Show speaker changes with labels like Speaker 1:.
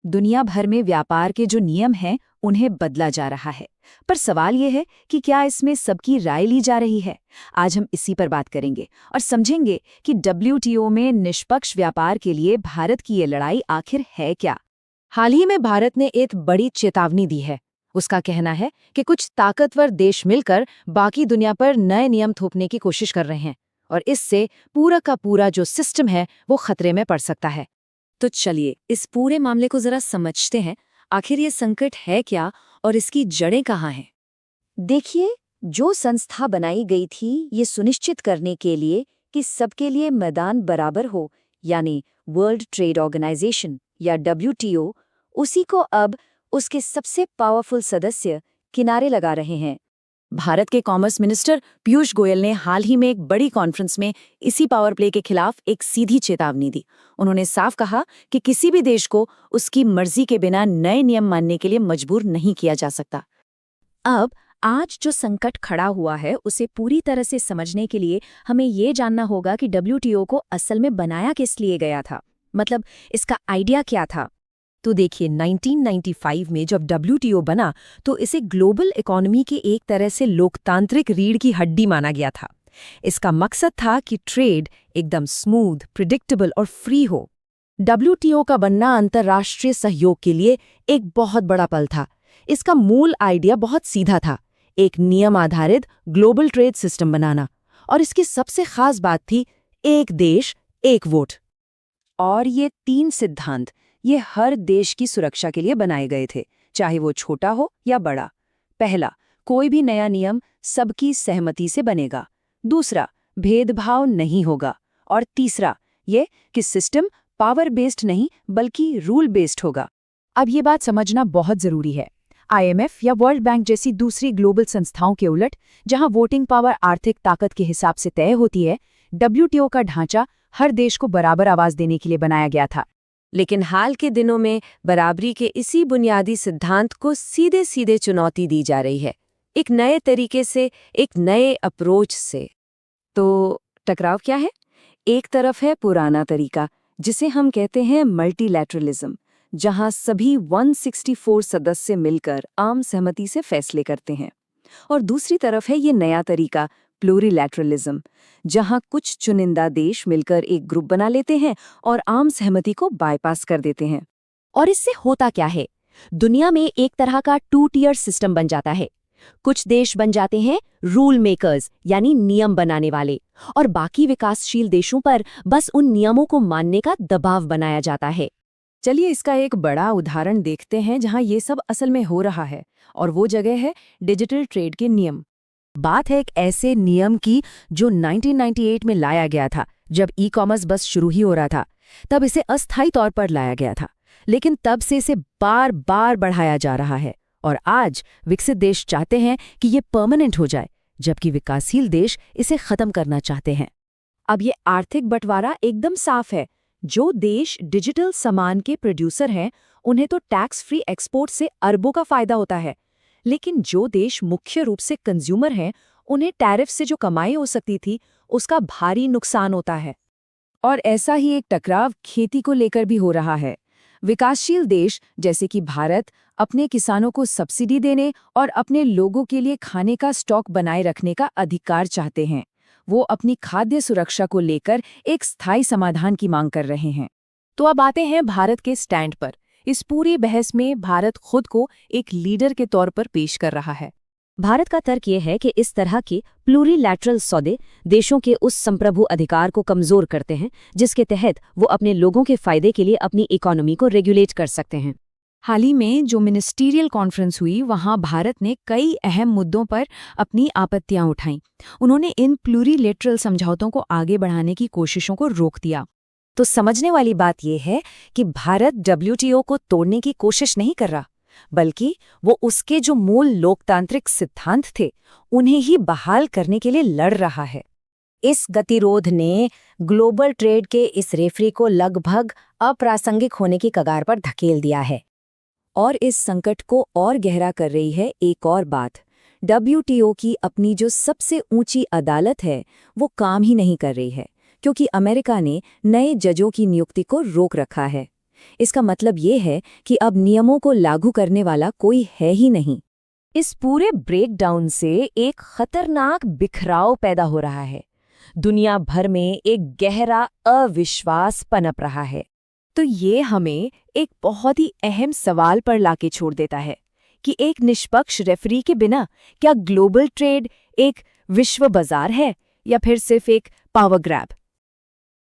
Speaker 1: दुनिया भर में व्यापार के जो नियम हैं उन्हें बदला जा रहा है। पर सवाल ये है कि क्या इसमें सबकी राय ली जा रही है? आज हम इसी पर बात करेंगे और समझेंगे कि डब्ल्यूटीओ में निष्पक्ष व्यापार के लिए भारत की ये लड़ाई आखिर है क्या।
Speaker 2: हाल ही में भारत ने एक बड़ी चेतावनी दी है। उसका कहना है कि कुछ ताकतवर देश मिलकर बाकी दुनिया पर नए नियम थोपने की कोशिश कर रहे हैं और इससे पूरा का पूरा जो सिस्टम है वो खतरे में पड़ सकता है।
Speaker 1: तो चलिए इस पूरे मामले को जरा समझते हैं। आखिर ये संकट है क्या और इसकी जड़ें कहाँ हैं?
Speaker 3: देखिए, जो संस्था बनाई गई थी ये सुनिश्चित करने के लिए कि सबके लिए मैदान बराबर हो, यानी वर्ल्ड ट्रेड ऑर्गेनाइजेशन या डब्ल्यूटीओ, उसी को अब उसके सबसे पावरफुल सदस्य किनारे लगा रहे हैं।
Speaker 2: भारत के कॉमर्स मिनिस्टर पीयूष गोयल ने हाल ही में एक बड़ी कॉन्फ्रेंस में इसी पावर प्ले के खिलाफ एक सीधी चेतावनी दी। उन्होंने साफ कहा कि किसी भी देश को उसकी मर्जी के बिना नए नियम मानने के लिए मजबूर नहीं किया जा सकता।
Speaker 1: अब आज जो संकट खड़ा हुआ है उसे पूरी तरह से समझने के लिए हमें ये जानना होगा कि डब्ल्यूटीओ को असल में बनाया किस लिए गया था, मतलब इसका आइडिया क्या था।
Speaker 2: तो देखिए, 1995 में जब डब्ल्यूटीओ बना तो इसे ग्लोबल इकोनॉमी की एक तरह से लोकतांत्रिक रीढ़ की हड्डी माना गया था। इसका मकसद था कि ट्रेड एकदम स्मूथ, प्रिडिक्टेबल और फ्री हो। डब्ल्यूटीओ का बनना अंतर्राष्ट्रीय सहयोग के लिए एक बहुत बड़ा पल था। इसका मूल आइडिया बहुत सीधा था, एक नियम आधारित ग्लोबल ट्रेड सिस्टम बनाना, और इसकी सबसे खास बात थी एक देश एक वोट।
Speaker 3: और ये 3 सिद्धांत ये हर देश की सुरक्षा के लिए बनाए गए थे, चाहे वो छोटा हो या बड़ा। पहला, कोई भी नया नियम सबकी सहमति से बनेगा। दूसरा, भेदभाव नहीं होगा। और तीसरा, ये कि सिस्टम पावर बेस्ड नहीं बल्कि रूल बेस्ड होगा।
Speaker 1: अब ये बात समझना बहुत जरूरी है। आईएमएफ या वर्ल्ड बैंक जैसी दूसरी ग्लोबल संस्थाओं के उलट, जहां वोटिंग पावर आर्थिक ताकत के हिसाब से तय होती है, डब्ल्यूटीओ का ढांचा हर देश को बराबर आवाज देने के लिए बनाया गया था।
Speaker 2: लेकिन हाल के दिनों में बराबरी के इसी बुनियादी सिद्धांत को सीधे सीधे चुनौती दी जा रही है, एक नए तरीके से, एक नए अप्रोच से।
Speaker 3: तो टकराव क्या है? एक तरफ है पुराना तरीका, जिसे हम कहते हैं मल्टीलैटरलिज्म, जहां सभी 164 सदस्य मिलकर आम सहमति से फैसले करते हैं। और दूसरी तरफ है ये नया तरीका, प्लूरिलैटरलिज्म, जहां कुछ चुनिंदा देश मिलकर एक ग्रुप बना लेते हैं और आम सहमति को बाईपास कर देते हैं।
Speaker 1: और इससे होता क्या है? दुनिया में एक तरह का 2 टियर सिस्टम बन जाता है। कुछ देश बन जाते हैं रूल मेकर्स, यानी नियम बनाने वाले, और बाकी विकासशील देशों पर बस उन नियमों को मानने का दबाव बनाया जाता है।
Speaker 2: चलिए इसका एक बड़ा उदाहरण देखते हैं जहां ये सब असल में हो रहा है, और वो जगह है डिजिटल ट्रेड के नियम। बात है एक ऐसे नियम की जो 1998 में लाया गया था, जब ई-कॉमर्स बस शुरू ही हो रहा था। तब इसे अस्थायी तौर पर लाया गया था, लेकिन तब से इसे बार बार बढ़ाया जा रहा है, और आज विकसित देश चाहते हैं कि ये परमानेंट हो जाए, जबकि विकासशील देश इसे खत्म करना चाहते हैं।
Speaker 3: अब ये आर्थिक बंटवारा एकदम साफ है। जो देश डिजिटल सामान के प्रोड्यूसर हैं, उन्हें तो टैक्स फ्री एक्सपोर्ट से अरबों का फायदा होता है, लेकिन जो देश मुख्य रूप से कंज्यूमर हैं, उन्हें टैरिफ से जो कमाई हो सकती थी, उसका भारी नुकसान होता है।
Speaker 2: और ऐसा ही एक टकराव खेती को लेकर भी हो रहा है। विकासशील देश जैसे कि भारत अपने किसानों को सब्सिडी देने और अपने लोगों के लिए खाने का स्टॉक बनाए रखने का अधिकार चाहते हैं। वो अपनी खाद्य सुरक्षा को लेकर एक स्थायी समाधान की मांग कर रहे हैं।
Speaker 1: तो अब आते हैं भारत के स्टैंड पर। इस पूरी बहस में भारत खुद को एक लीडर के तौर पर पेश कर रहा है।
Speaker 3: भारत का तर्क ये है कि इस तरह के प्लूरिलैटरल सौदे देशों के उस संप्रभु अधिकार को कमजोर करते हैं, जिसके तहत वो अपने लोगों के फायदे के लिए अपनी इकोनॉमी को रेगुलेट कर सकते हैं।
Speaker 1: हाल ही में जो मिनिस्टीरियल कॉन्फ्रेंस हुई, वहां भारत ने कई अहम मुद्दों पर अपनी आपत्तियां उठाईं। उन्होंने इन प्लूरिलैटरल समझौतों को आगे बढ़ाने की कोशिशों को रोक दिया।
Speaker 3: तो समझने वाली बात यह है कि भारत डब्ल्यूटीओ को तोड़ने की कोशिश नहीं कर रहा, बल्कि वो उसके जो मूल लोकतांत्रिक सिद्धांत थे, उन्हें ही बहाल करने के लिए लड़ रहा है। इस गतिरोध ने ग्लोबल ट्रेड के इस रेफरी को लगभग अप्रासंगिक होने की कगार पर धकेल दिया है। और इस संकट को और गहरा कर रही है एक और बात। डब्ल्यूटीओ की अपनी जो सबसे ऊंची अदालत है, वो काम ही नहीं कर रही है, क्योंकि अमेरिका ने नए जजों की नियुक्ति को रोक रखा है। इसका मतलब ये है कि अब नियमों को लागू करने वाला कोई है ही नहीं। इस पूरे ब्रेकडाउन से एक खतरनाक बिखराव पैदा हो रहा है। दुनिया भर में एक गहरा अविश्वास पनप रहा है।
Speaker 2: तो ये हमें एक बहुत ही अहम सवाल पर लाके छोड़ देता है कि एक निष्पक्ष रेफरी के बिना क्या ग्लोबल ट्रेड एक विश्व बाजार है या फिर सिर्फ एक पावर ग्रैब।